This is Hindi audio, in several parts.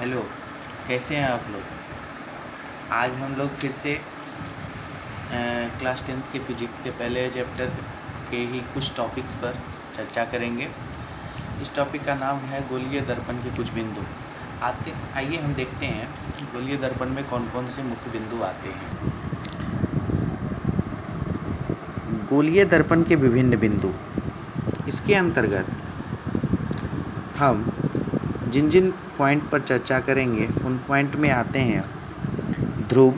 हेलो, कैसे हैं आप लोग। आज हम लोग फिर से क्लास 10th के फिजिक्स के पहले चैप्टर के ही कुछ टॉपिक्स पर चर्चा करेंगे। इस टॉपिक का नाम है गोलीय दर्पण के कुछ बिंदु। आइए हम देखते हैं गोलीय दर्पण में कौन कौन से मुख्य बिंदु आते हैं। गोलीय दर्पण के विभिन्न बिंदु। इसके अंतर्गत हम जिन जिन पॉइंट पर चर्चा करेंगे उन पॉइंट में आते हैं ध्रुव,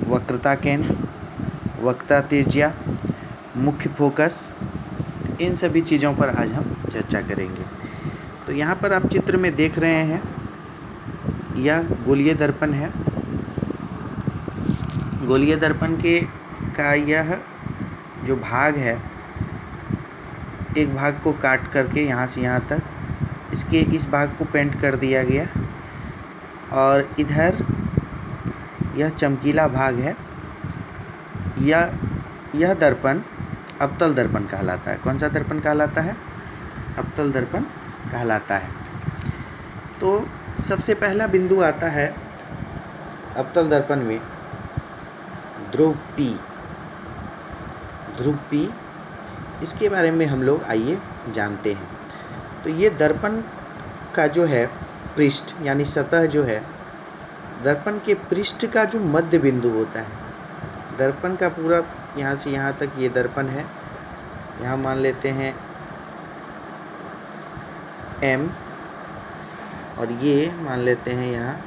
वक्रता केंद्र, वक्रता त्रिज्या, मुख्य फोकस। इन सभी चीज़ों पर आज हम चर्चा करेंगे। तो यहाँ पर आप चित्र में देख रहे हैं, यह गोलीय दर्पण है। गोलीय दर्पण का यह जो भाग है, एक भाग को काट करके यहाँ से यहाँ तक इसके इस भाग को पेंट कर दिया गया और इधर यह चमकीला भाग है। यह दर्पण अवतल दर्पण कहलाता है। कौन सा दर्पण कहलाता है? अवतल दर्पण कहलाता है। तो सबसे पहला बिंदु आता है अवतल दर्पण में ध्रुव P। इसके बारे में हम लोग आइए जानते हैं। तो ये दर्पण का जो है पृष्ठ यानी सतह जो है, दर्पण के पृष्ठ का जो मध्य बिंदु होता है, दर्पण का पूरा यहाँ से यहाँ तक ये दर्पण है। यहाँ मान लेते हैं M और ये मान लेते हैं यहाँ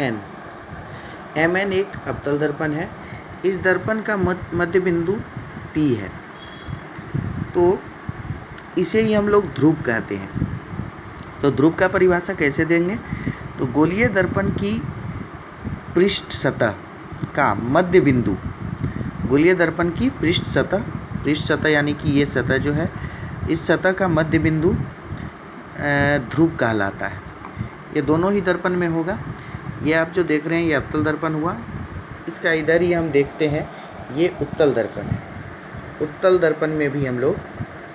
N। MN एक अवतल दर्पण है। इस दर्पण का मध्य बिंदु P है। तो इसे ही हम लोग ध्रुव कहते हैं। तो ध्रुव का परिभाषा कैसे देंगे? तो गोलीय दर्पण की पृष्ठ सतह का मध्य बिंदु, गोलीय दर्पण की पृष्ठ सतह यानी कि ये सतह जो है, इस सतह का मध्य बिंदु ध्रुव कहलाता है। ये दोनों ही दर्पण में होगा। ये आप जो देख रहे हैं ये अवतल दर्पण हुआ। इसका इधर ही हम देखते हैं ये उत्तल दर्पण है। उत्तल दर्पण में भी हम लोग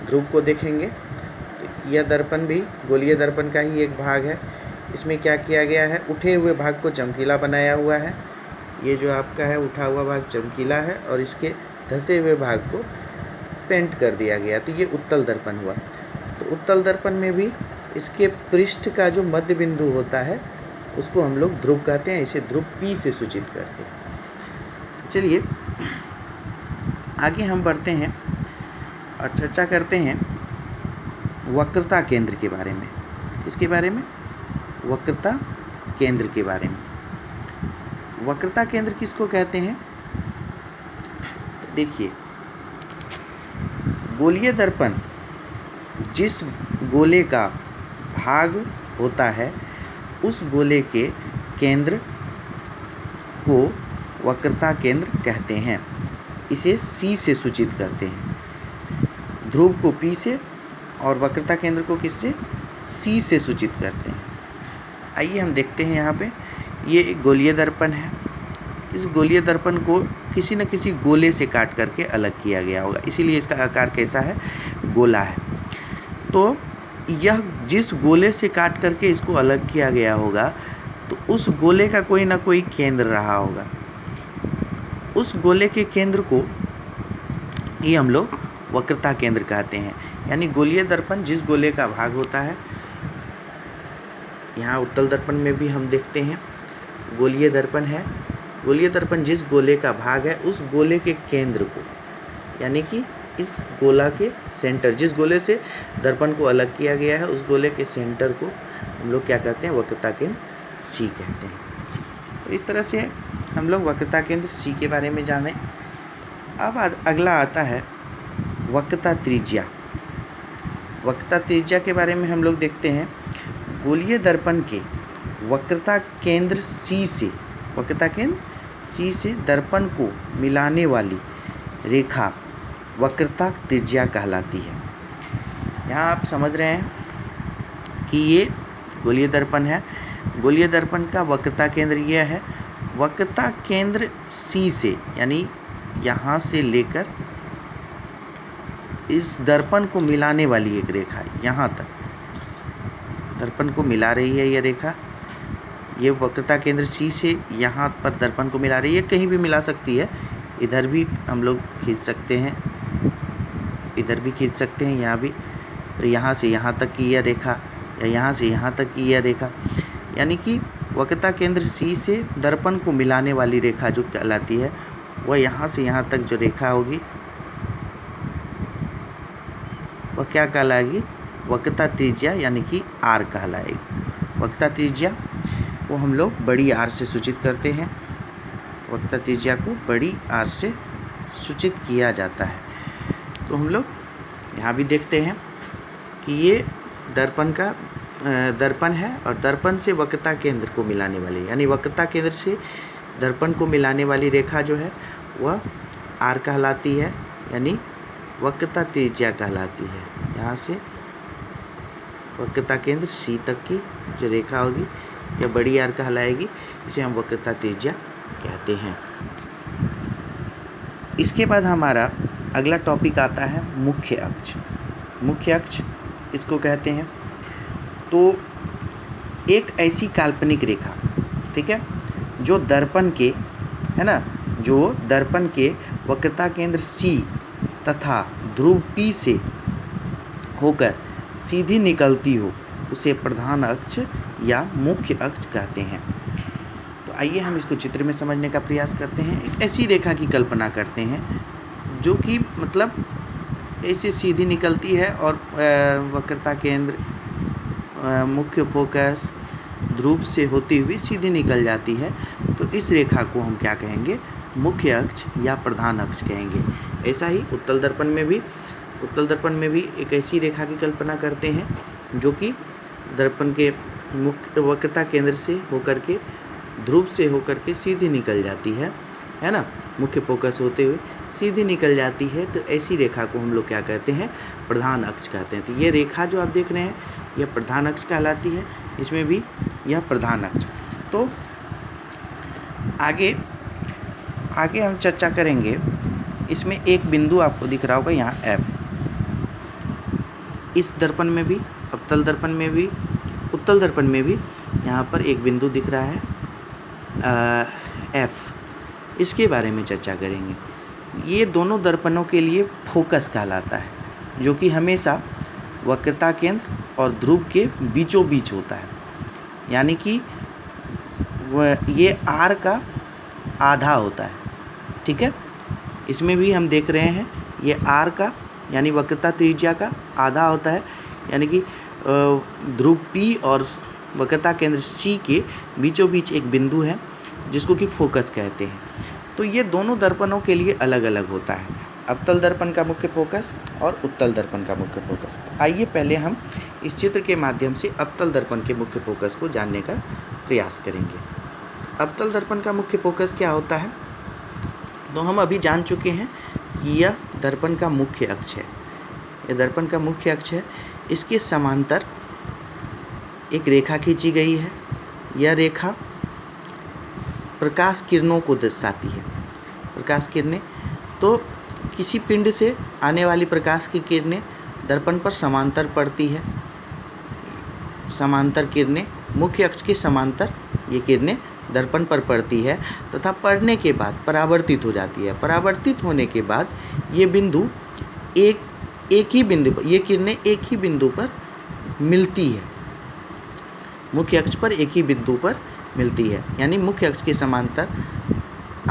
ध्रुव को देखेंगे। तो यह दर्पण भी गोलीय दर्पण का ही एक भाग है। इसमें क्या किया गया है, उठे हुए भाग को चमकीला बनाया हुआ है। ये जो आपका है उठा हुआ भाग चमकीला है और इसके धसे हुए भाग को पेंट कर दिया गया। तो ये उत्तल दर्पण हुआ। तो उत्तल दर्पण में भी इसके पृष्ठ का जो मध्य बिंदु होता है उसको हम लोग ध्रुव कहते हैं। इसे ध्रुव P से सूचित करते हैं। चलिए आगे हम बढ़ते हैं और चर्चा करते हैं वक्रता केंद्र के बारे में। इसके बारे में वक्रता केंद्र के बारे में। वक्रता केंद्र किसको कहते हैं? तो देखिए, गोलीय दर्पण जिस गोले का भाग होता है उस गोले के केंद्र को वक्रता केंद्र कहते हैं। इसे C से सूचित करते हैं। ध्रुव को P से और वक्रता केंद्र को किससे? C से सूचित करते हैं। आइए हम देखते हैं यहाँ पे ये एक गोलीय दर्पण है। इस गोलीय दर्पण को किसी न किसी गोले से काट करके अलग किया गया होगा, इसीलिए इसका आकार कैसा है? गोला है। तो यह जिस गोले से काट करके इसको अलग किया गया होगा तो उस गोले का कोई ना कोई केंद्र रहा होगा। उस गोले के केंद्र को ही हम लोग वक्रता केंद्र कहते हैं। यानी गोलीय दर्पण जिस गोले का भाग होता है, यहाँ उत्तल दर्पण में भी हम देखते हैं गोलीय दर्पण है। गोलीय दर्पण जिस गोले का भाग है उस गोले के केंद्र को, यानी कि इस गोला के सेंटर, जिस गोले से दर्पण को अलग किया गया है उस गोले के सेंटर को हम लोग क्या कहते हैं? वक्रता केंद्र C कहते हैं। तो इस तरह से हम लोग वक्रता केंद्र C के बारे में जाने। अब अगला आता है वक्रता त्रिज्या। वक्रता त्रिज्या के बारे में हम लोग देखते हैं। गोलीय दर्पण के वक्रता केंद्र C से, वक्रता केंद्र C से दर्पण को मिलाने वाली रेखा वक्रता त्रिज्या कहलाती है। यहाँ आप समझ रहे हैं कि ये गोलीय दर्पण है। गोलीय दर्पण का वक्रता केंद्र यह है। वक्रता केंद्र C से, यानी यहाँ से लेकर इस दर्पण को मिलाने वाली एक रेखा है यहाँ तक। दर्पण को मिला रही है ये रेखा। ये वक्रता केंद्र सी से यहाँ पर दर्पण को मिला रही है, कहीं भी मिला सकती है, इधर भी हम लोग खींच सकते हैं, इधर भी खींच सकते हैं, यहाँ भी। तो यहाँ से यहाँ तक की यह रेखा या यहाँ से यहाँ तक की यह रेखा, यानी कि वक्रता केंद्र सी से दर्पण को मिलाने वाली रेखा जो कहलाती है वह यहाँ से यहाँ तक जो रेखा होगी वह क्या कहलाएगी? वक्रता त्रिज्या यानी कि आर कहलाएगी। वक्रता त्रिज्या को हम लोग बड़ी आर से सूचित करते हैं। वक्रता त्रिज्या को बड़ी आर से सूचित किया जाता है। तो हम लोग यहाँ भी देखते हैं कि ये दर्पण है और दर्पण से वक्रता केंद्र को मिलाने वाली, यानी वक्रता केंद्र से दर्पण को मिलाने वाली रेखा जो है वह आर कहलाती है, यानी वक्रता त्रिज्या कहलाती है। यहाँ से वक्रता केंद्र सी तक की जो रेखा होगी यह बड़ी आर कहलाएगी, इसे हम वक्रता त्रिज्या कहते हैं। इसके बाद हमारा अगला टॉपिक आता है मुख्य अक्ष। मुख्य अक्ष इसको कहते हैं। तो एक ऐसी काल्पनिक रेखा, ठीक है, जो दर्पण के, है ना, जो दर्पण के वक्रता केंद्र सी तथा ध्रुव पी से होकर सीधी निकलती हो, उसे प्रधान अक्ष या मुख्य अक्ष कहते हैं। तो आइए हम इसको चित्र में समझने का प्रयास करते हैं। एक ऐसी रेखा की कल्पना करते हैं जो कि मतलब ऐसे सीधी निकलती है और वक्रता केंद्र, मुख्य फोकस, ध्रुव से होती हुई सीधी निकल जाती है। तो इस रेखा को हम क्या कहेंगे? मुख्य अक्ष या प्रधान अक्ष कहेंगे। ऐसा ही उत्तल दर्पण में भी एक ऐसी रेखा की कल्पना करते हैं जो कि दर्पण के मुख्य वक्रता केंद्र से होकर के, ध्रुव से होकर के सीधी निकल जाती है ना, मुख्य फोकस होते हुए सीधी निकल जाती है। तो ऐसी रेखा को हम लोग क्या कहते हैं? प्रधान अक्ष कहते हैं। तो ये रेखा जो आप देख रहे हैं यह प्रधान अक्ष कहलाती है, इसमें भी यह प्रधान अक्ष। तो आगे हम चर्चा करेंगे। इसमें एक बिंदु आपको दिख रहा होगा यहाँ F। इस दर्पण में भी, अवतल दर्पण में भी, उत्तल दर्पण में भी यहाँ पर एक बिंदु दिख रहा है F। इसके बारे में चर्चा करेंगे। ये दोनों दर्पणों के लिए फोकस कहलाता है, जो कि हमेशा वक्रता केंद्र और ध्रुव के बीचों बीच होता है, यानी कि ये R का आधा होता है, ठीक है। इसमें भी हम देख रहे हैं ये R का यानी वक्रता त्रिज्या का आधा होता है, यानी कि ध्रुव P और वक्रता केंद्र C के बीचों बीच एक बिंदु है जिसको कि फोकस कहते हैं। तो ये दोनों दर्पणों के लिए अलग अलग होता है, अवतल दर्पण का मुख्य फोकस और उत्तल दर्पण का मुख्य फोकस। तो आइए पहले हम इस चित्र के माध्यम से अवतल दर्पण के मुख्य फोकस को जानने का प्रयास करेंगे। अवतल दर्पण का मुख्य फोकस क्या होता है? तो हम अभी जान चुके हैं कि यह दर्पण का मुख्य अक्ष है। यह दर्पण का मुख्य अक्ष है। इसके समांतर एक रेखा खींची गई है। यह रेखा प्रकाश किरणों को दर्शाती है। प्रकाश किरणें, तो किसी पिंड से आने वाली प्रकाश की किरणें दर्पण पर समांतर पड़ती है। समांतर किरणें मुख्य अक्ष के समांतर ये किरणें दर्पण पर पड़ती है तथा पड़ने के बाद परावर्तित हो जाती है। परावर्तित होने के बाद ये बिंदु एक ही बिंदु पर, ये किरणें एक ही बिंदु पर मिलती है। मुख्य अक्ष पर एक ही बिंदु पर मिलती है, यानी मुख्य अक्ष के समांतर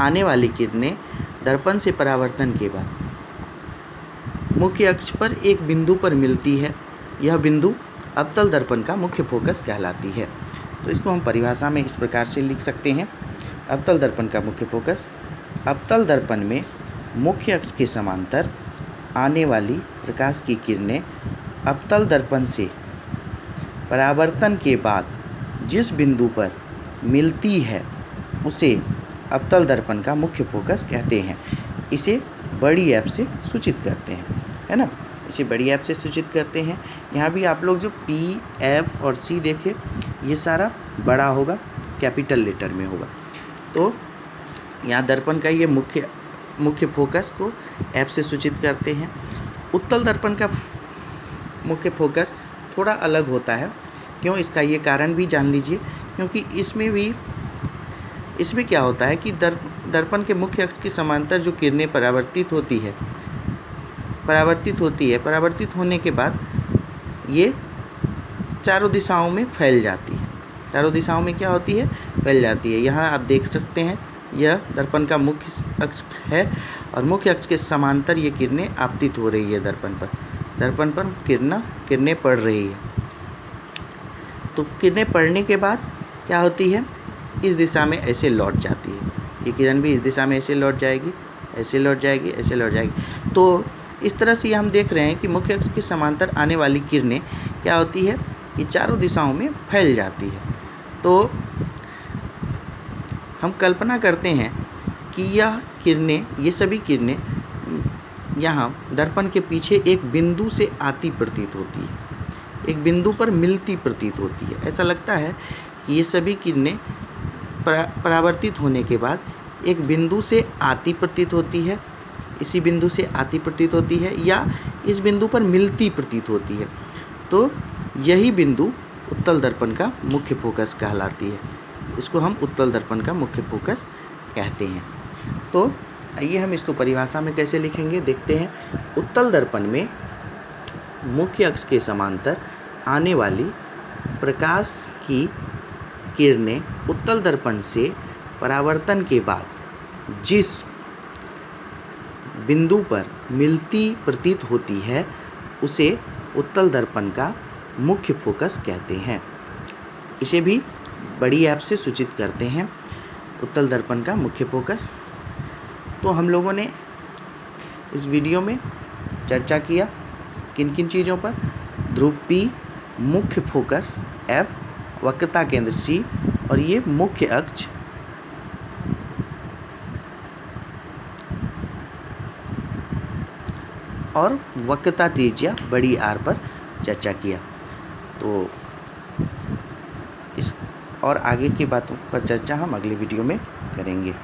आने वाली किरणें दर्पण से परावर्तन के बाद मुख्य अक्ष पर एक बिंदु पर मिलती है। यह बिंदु अवतल दर्पण का मुख्य फोकस कहलाती है। तो इसको हम परिभाषा में इस प्रकार से लिख सकते हैं। अवतल दर्पण का मुख्य फोकस, अवतल दर्पण में मुख्य अक्ष के समांतर आने वाली प्रकाश की किरणें अवतल दर्पण से परावर्तन के बाद जिस बिंदु पर मिलती है उसे अवतल दर्पण का मुख्य फोकस कहते हैं। इसे बड़ी ऐप से सूचित करते हैं, है ना, इसे बड़ी ऐप से सूचित करते हैं। यहाँ भी आप लोग जो P, F और C देखें, ये सारा बड़ा होगा, कैपिटल लेटर में होगा। तो यहाँ दर्पण का ये मुख्य फोकस को ऐप से सूचित करते हैं। उत्तल दर्पण का मुख्य फोकस थोड़ा अलग होता है। क्यों, इसका ये कारण भी जान लीजिए। क्योंकि इसमें क्या होता है कि दर्पण के मुख्य अक्ष के समांतर जो किरणें परावर्तित होती है, परावर्तित होने के बाद ये चारों दिशाओं में फैल जाती है। चारों दिशाओं में क्या होती है, फैल जाती है। यहाँ आप देख सकते हैं यह दर्पण का मुख्य अक्ष है और मुख्य अक्ष के समांतर ये किरणें आपतित हो रही है दर्पण पर किरणें पड़ रही है। तो किरणें पड़ने के बाद क्या होती है, इस दिशा में ऐसे लौट जाती है। ये किरण भी इस दिशा में ऐसे लौट जाएगी, ऐसे लौट जाएगी, ऐसे लौट जाएगी। तो इस तरह से हम देख रहे हैं कि मुख्य अक्ष के समांतर आने वाली किरणें क्या होती है, ये चारों दिशाओं में फैल जाती है। तो हम कल्पना करते हैं कि ये सभी किरणें यहाँ दर्पण के पीछे एक बिंदु से आती प्रतीत होती है, एक बिंदु पर मिलती प्रतीत होती है। ऐसा लगता है कि ये सभी किरणें परावर्तित होने के बाद एक बिंदु से आती प्रतीत होती है, इसी बिंदु से आती प्रतीत होती है या इस बिंदु पर मिलती प्रतीत होती है। तो यही बिंदु उत्तल दर्पण का मुख्य फोकस कहलाती है। इसको हम उत्तल दर्पण का मुख्य फोकस कहते हैं। तो आइए हम इसको परिभाषा में कैसे लिखेंगे, देखते हैं। उत्तल दर्पण में मुख्य अक्ष के समांतर आने वाली प्रकाश की किरणें उत्तल दर्पण से परावर्तन के बाद जिस बिंदु पर मिलती प्रतीत होती है उसे उत्तल दर्पण का मुख्य फोकस कहते हैं। इसे भी बड़ी ऐप से सूचित करते हैं, उत्तल दर्पण का मुख्य फोकस। तो हम लोगों ने इस वीडियो में चर्चा किया किन किन चीज़ों पर, ध्रुव P, मुख्य फोकस F, वक्रता केंद्र C और ये मुख्य अक्ष और वक्रता त्रिज्या बड़ी R पर चर्चा किया। तो इस और आगे की बातों पर चर्चा हम अगले वीडियो में करेंगे।